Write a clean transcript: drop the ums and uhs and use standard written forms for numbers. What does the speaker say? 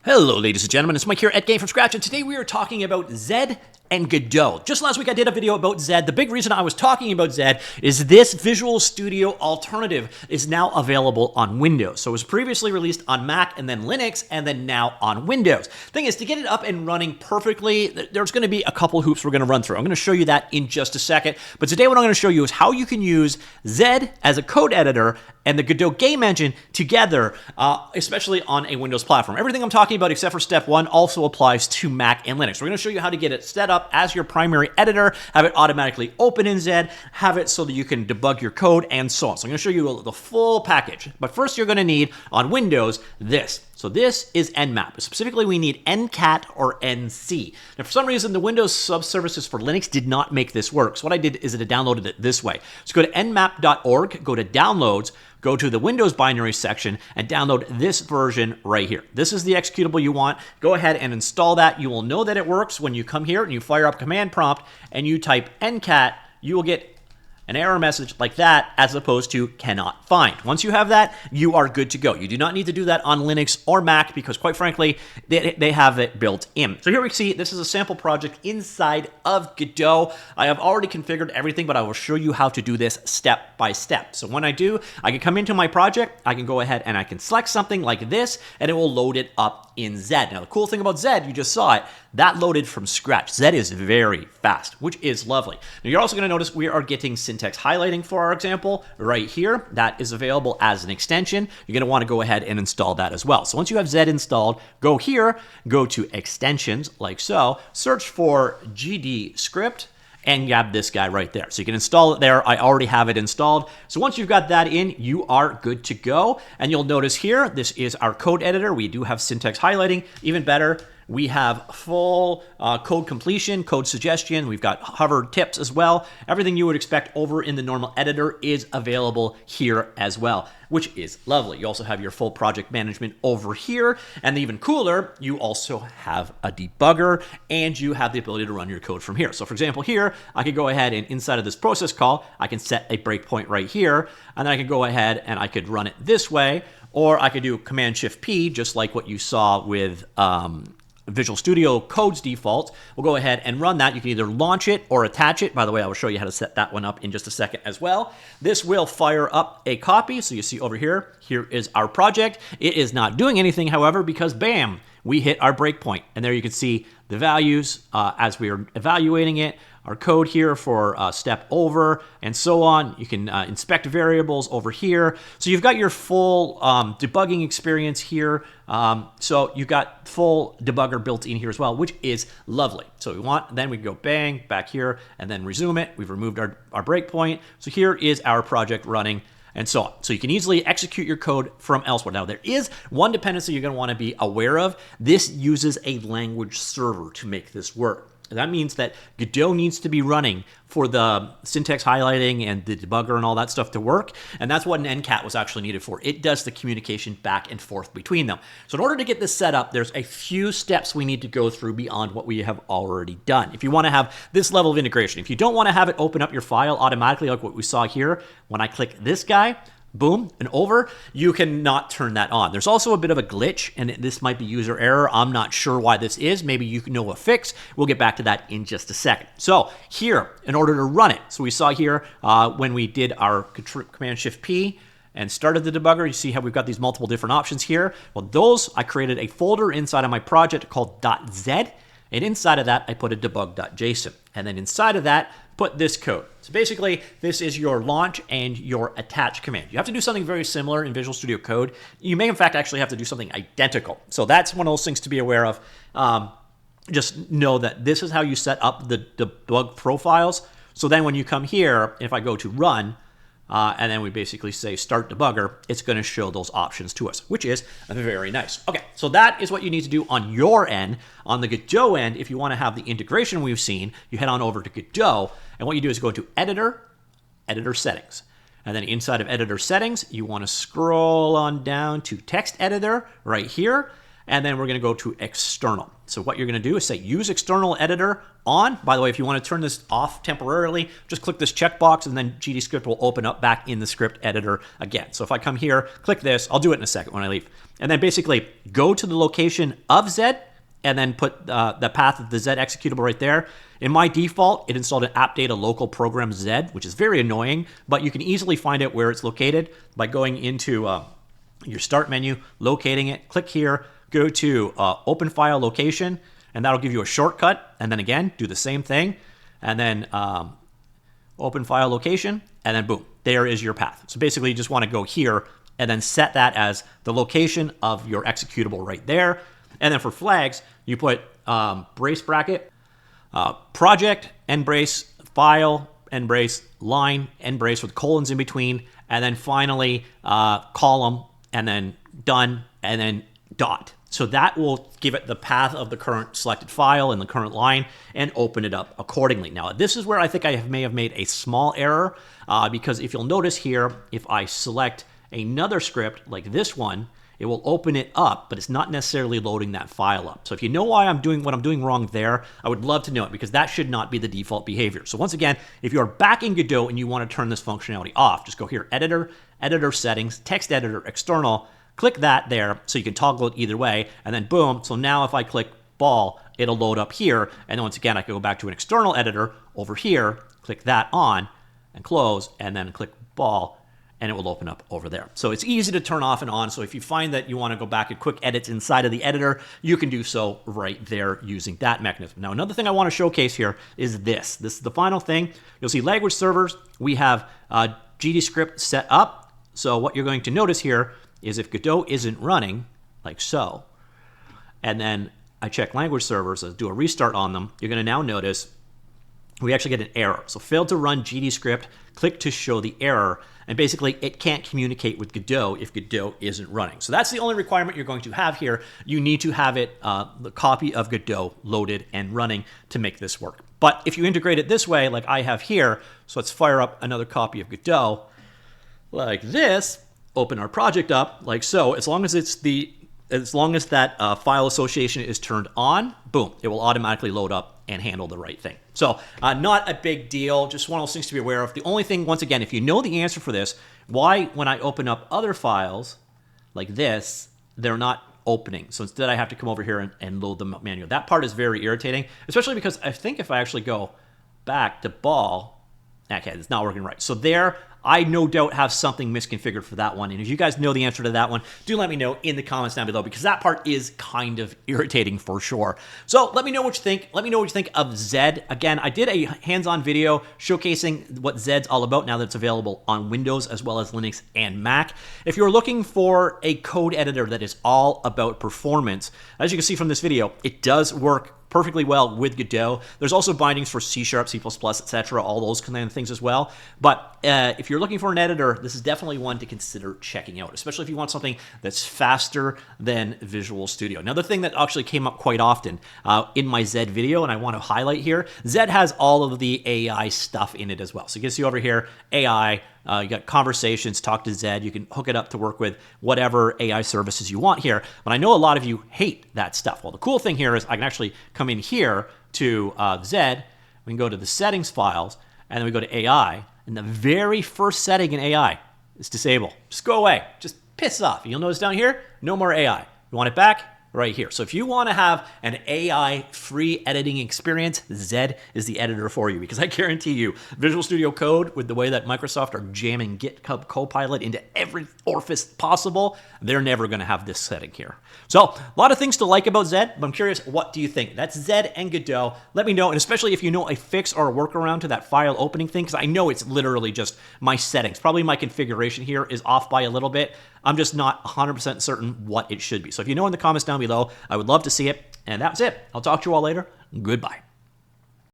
Hello, ladies and gentlemen, it's Mike here at Gamefromscratch, and today we are talking about Zed and Godot. Just last week I did a video about Zed. The big reason I was talking about Zed is this Visual Studio alternative is now available on Windows. So it was previously released on Mac and then Linux and then now on Windows. Thing is, to get it up and running perfectly, there's going to be a couple hoops we're going to run through. I'm going to show you that in just a second. But today what I'm going to show you is how you can use Zed as a code editor and the Godot game engine together, especially on a Windows platform. Everything I'm talking about except for step one also applies to Mac and Linux. We're going to show you how to get it set up as your primary editor, have it automatically open in Zed, have it so that you can debug your code, and so on. So I'm going to show you the full package. But first you're going to need, on Windows, this. So this is Nmap. Specifically, we need Ncat or NC. Now, for some reason, the Windows subservices for Linux did not make this work. So what I did is I downloaded it this way. So go to nmap.org, go to Downloads, go to the Windows binary section, and download this version right here. This is the executable you want. Go ahead and install that. You will know that it works when you come here and you fire up command prompt and you type Ncat. You will get an error message like that, as opposed to cannot find. Once you have that, you are good to go. You do not need to do that on Linux or Mac because, quite frankly, they have it built in. So here we see this is a sample project inside of Godot. I have already configured everything, but I will show you how to do this step by step. So when I do, I can come into my project, I can go ahead and I can select something like this, and it will load it up in Zed. Now, the cool thing about Zed, you just saw it, that loaded from scratch. Zed is very fast, which is lovely. Now, you're also going to notice we are getting syntax highlighting for our example right here. That is available as an extension. You're going to want to go ahead and install that as well. So once you have Zed installed, go here, go to extensions like so, search for GDScript, and grab this guy right there. So you can install it there. I already have it installed. So once you've got that in, you are good to go. And you'll notice here, this is our code editor. We do have syntax highlighting. Even better, we have full code completion, code suggestion. We've got hover tips as well. Everything you would expect over in the normal editor is available here as well, which is lovely. You also have your full project management over here. And even cooler, you also have a debugger and you have the ability to run your code from here. So for example, here, I could go ahead and inside of this process call, I can set a breakpoint right here. And then I can go ahead and I could run it this way, or I could do Command-Shift-P, just like what you saw with Visual Studio Code's default. We'll go ahead and run that. You can either launch it or attach it. By the way, I will show you how to set that one up in just a second as well. This will fire up a copy. So you see over here, here is our project. It is not doing anything, however, because bam, we hit our breakpoint. And there you can see the values as we are evaluating it. Our code here for step over and so on. You can inspect variables over here. So you've got your full debugging experience here. So you've got full debugger built in here as well, which is lovely. So then we go bang, back here, and then resume it. We've removed our breakpoint. So here is our project running, and so on. So you can easily execute your code from elsewhere. Now, there is one dependency you're going to want to be aware of. This uses a language server to make this work. That means that Godot needs to be running for the syntax highlighting and the debugger and all that stuff to work. And that's what an Ncat was actually needed for. It does the communication back and forth between them. So in order to get this set up, there's a few steps we need to go through beyond what we have already done. If you want to have this level of integration, if you don't want to have it open up your file automatically like what we saw here, when I click this guy, boom, and over, you cannot turn that on. There's also a bit of a glitch, and this might be user error. I'm not sure why this is. Maybe you know a fix. We'll get back to that in just a second. So here, in order to run it, so we saw here when we did our Command-Shift-P and started the debugger, you see how we've got these multiple different options here. Well, those, I created a folder inside of my project called .zed, and inside of that, I put a debug.json. And then inside of that, put this code. So basically, this is your launch and your attach command. You have to do something very similar in Visual Studio Code. You may, in fact, actually have to do something identical. So that's one of those things to be aware of. Just know that this is how you set up the debug profiles. So then when you come here, if I go to run, and then we basically say start debugger, it's going to show those options to us, which is very nice. Okay, so that is what you need to do on your end. On the Godot end, if you want to have the integration we've seen, you head on over to Godot, and what you do is go to Editor, Editor Settings. And then inside of Editor Settings, you want to scroll on down to Text Editor right here. and then we're going to go to external. So what you're going to do is say use external editor on. By the way, if you want to turn this off temporarily, just click this checkbox and then GDScript will open up back in the script editor again. So if I come here, click this, I'll do it in a second when I leave. And then basically go to the location of Zed and then put the path of the Zed executable right there. In my default, it installed an app data local program Zed, which is very annoying, but you can easily find out where it's located by going into your start menu, locating it, click here, go to open file location, and that'll give you a shortcut. And then again, do the same thing, and then open file location, and then boom, there is your path. So basically you just want to go here and then set that as the location of your executable right there. And then for flags, you put brace bracket, project, end brace, file, end brace, line, end brace with colons in between, and then finally column, and then done, and then dot. So that will give it the path of the current selected file and the current line and open it up accordingly. Now, this is where I think I may have made a small error because if you'll notice here, if I select another script like this one, it will open it up, but it's not necessarily loading that file up. So if you know why I'm doing what I'm doing wrong there, I would love to know it because that should not be the default behavior. So once again, if you're back in Godot and you want to turn this functionality off, just go here, editor, editor settings, text editor, external, click that there so you can toggle it either way, and then boom. So now if I click ball, it'll load up here. And then once again, I can go back to an external editor over here, click that on and close, and then click ball, and it will open up over there. So it's easy to turn off and on. So if you find that you want to go back and quick edits inside of the editor, you can do so right there using that mechanism. Now, another thing I want to showcase here is this. This is the final thing. You'll see language servers. We have GDScript set up. So what you're going to notice here is if Godot isn't running, like so, and then I check language servers, do a restart on them, you're going to now notice we actually get an error. So failed to run GDScript, click to show the error, and basically it can't communicate with Godot if Godot isn't running. So that's the only requirement you're going to have here. You need to have it, the copy of Godot loaded and running to make this work. But if you integrate it this way, like I have here, so let's fire up another copy of Godot, like this, open our project up like so, as long as that file association is turned on, boom, it will automatically load up and handle the right thing. So not a big deal, just one of those things to be aware of. The only thing, once again, if you know the answer for this, why when I open up other files like this, they're not opening. So instead I have to come over here and load them up manually. That part is very irritating, especially because I think if I actually go back to ball, okay, it's not working right. So there, I no doubt have something misconfigured for that one. And if you guys know the answer to that one, do let me know in the comments down below because that part is kind of irritating for sure. So let me know what you think. Let me know what you think of Zed. Again, I did a hands-on video showcasing what Zed's all about now that it's available on Windows as well as Linux and Mac. If you're looking for a code editor that is all about performance, as you can see from this video, it does work perfectly well with Godot. There's also bindings for C#, C++, etc., all those kind of things as well. But if you're looking for an editor, this is definitely one to consider checking out, especially if you want something that's faster than Visual Studio. Another thing that actually came up quite often in my Zed video, and I want to highlight here, Zed has all of the AI stuff in it as well. So you can see over here, AI, you got conversations, talk to Zed. You can hook it up to work with whatever AI services you want here. But I know a lot of you hate that stuff. Well, the cool thing here is I can actually come in here to Zed. We can go to the settings files, and then we go to AI. And the very first setting in AI is disable. Just go away. Just piss off. You'll notice down here, no more AI. You want it back? Right here. So if you want to have an AI-free editing experience, Zed is the editor for you because I guarantee you, Visual Studio Code, with the way that Microsoft are jamming GitHub Copilot into every orifice possible, they're never going to have this setting here. So a lot of things to like about Zed, but I'm curious, what do you think? That's Zed and Godot. Let me know, and especially if you know a fix or a workaround to that file opening thing, because I know it's literally just my settings. Probably my configuration here is off by a little bit. I'm just not 100% certain what it should be. So if you know in the comments down below, I would love to see it. And that's it. I'll talk to you all later. Goodbye.